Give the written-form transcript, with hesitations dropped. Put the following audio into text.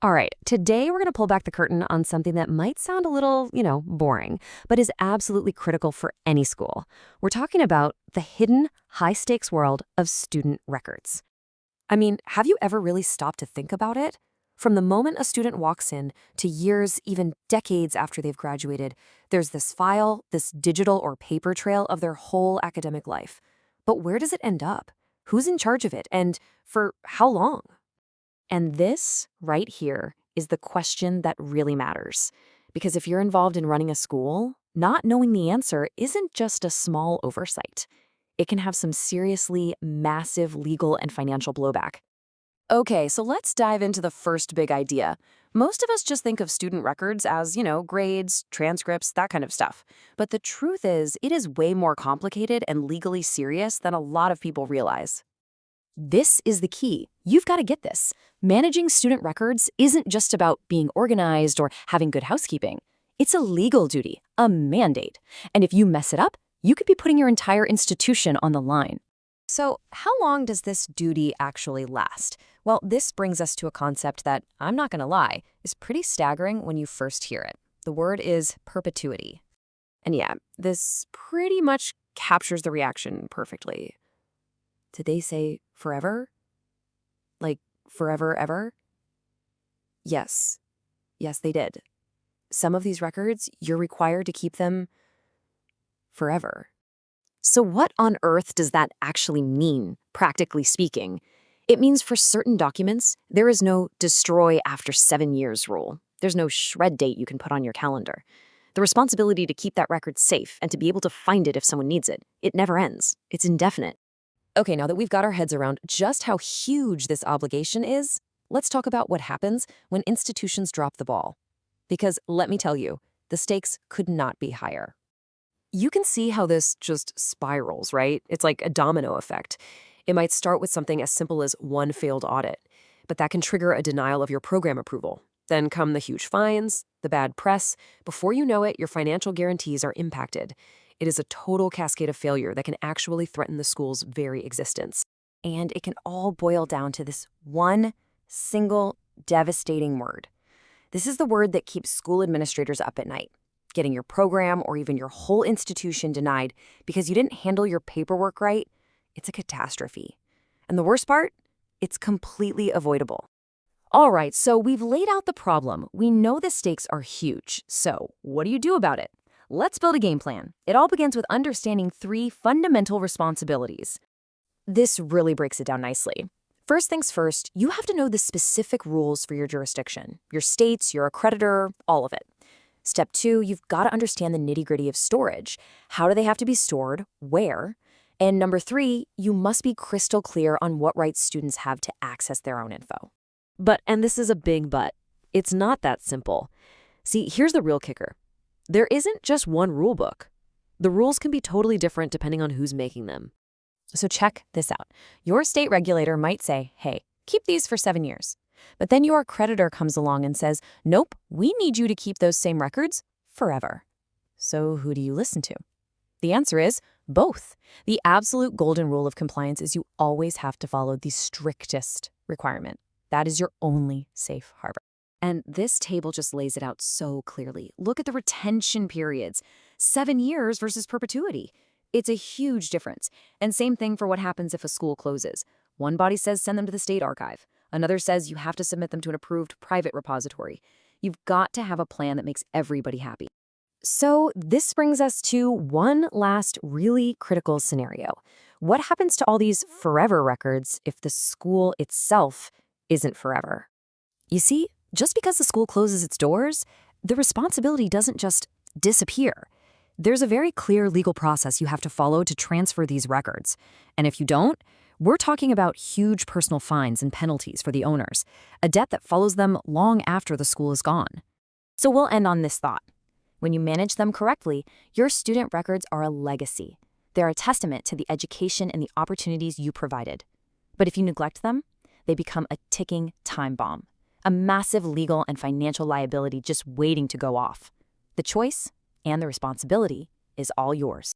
All right, today we're going to pull back the curtain on something that might sound a little, boring, but is absolutely critical for any school. We're talking about the hidden, high-stakes world of student records. I mean, have you ever really stopped to think about it? From the moment a student walks in to years, even decades after they've graduated, there's this file, this digital or paper trail of their whole academic life. But where does it end up? Who's in charge of it? And for how long? And this, right here, is the question that really matters. Because if you're involved in running a school, not knowing the answer isn't just a small oversight. It can have some seriously massive legal and financial blowback. Okay, so let's dive into the first big idea. Most of us just think of student records as, grades, transcripts, that kind of stuff. But the truth is, it is way more complicated and legally serious than a lot of people realize. This is the key. You've got to get this. Managing student records isn't just about being organized or having good housekeeping. It's a legal duty, a mandate. And if you mess it up, you could be putting your entire institution on the line. So, how long does this duty actually last? Well, this brings us to a concept that, I'm not going to lie, is pretty staggering when you first hear it. The word is perpetuity. And yeah, this pretty much captures the reaction perfectly. Did they say forever? Like forever, ever? Yes. Yes, they did. Some of these records, you're required to keep them forever. So what on earth does that actually mean, practically speaking? It means for certain documents, there is no destroy after 7 years rule. There's no shred date you can put on your calendar. The responsibility to keep that record safe and to be able to find it if someone needs it, it never ends. It's indefinite. Okay, now that we've got our heads around just how huge this obligation is, let's talk about what happens when institutions drop the ball. Because let me tell you, the stakes could not be higher. You can see how this just spirals, right? It's like a domino effect. It might start with something as simple as one failed audit, but that can trigger a denial of your program approval. Then come the huge fines, the bad press. Before you know it, your financial guarantees are impacted. It is a total cascade of failure that can actually threaten the school's very existence. And it can all boil down to this one single devastating word. This is the word that keeps school administrators up at night. Getting your program or even your whole institution denied because you didn't handle your paperwork right, it's a catastrophe. And the worst part? It's completely avoidable. All right, so we've laid out the problem. We know the stakes are huge. So what do you do about it? Let's build a game plan. It all begins with understanding 3 fundamental responsibilities. This really breaks it down nicely. First things first, you have to know the specific rules for your jurisdiction, your states, your accreditor, all of it. Step 2, you've got to understand the nitty-gritty of storage. How do they have to be stored? Where? And number 3, you must be crystal clear on what rights students have to access their own info. But, and this is a big but, it's not that simple. See, here's the real kicker. There isn't just one rule book. The rules can be totally different depending on who's making them. So check this out. Your state regulator might say, hey, keep these for 7 years. But then your creditor comes along and says, nope, we need you to keep those same records forever. So who do you listen to? The answer is both. The absolute golden rule of compliance is you always have to follow the strictest requirement. That is your only safe harbor. And this table just lays it out so clearly. Look at the retention periods. 7 years versus perpetuity. It's a huge difference. And same thing for what happens if a school closes. One body says send them to the state archive. Another says you have to submit them to an approved private repository. You've got to have a plan that makes everybody happy. So this brings us to one last really critical scenario. What happens to all these forever records if the school itself isn't forever? You see, just because the school closes its doors, the responsibility doesn't just disappear. There's a very clear legal process you have to follow to transfer these records. And if you don't, we're talking about huge personal fines and penalties for the owners, a debt that follows them long after the school is gone. So we'll end on this thought. When you manage them correctly, your student records are a legacy. They're a testament to the education and the opportunities you provided. But if you neglect them, they become a ticking time bomb, a massive legal and financial liability just waiting to go off. The choice and the responsibility is all yours.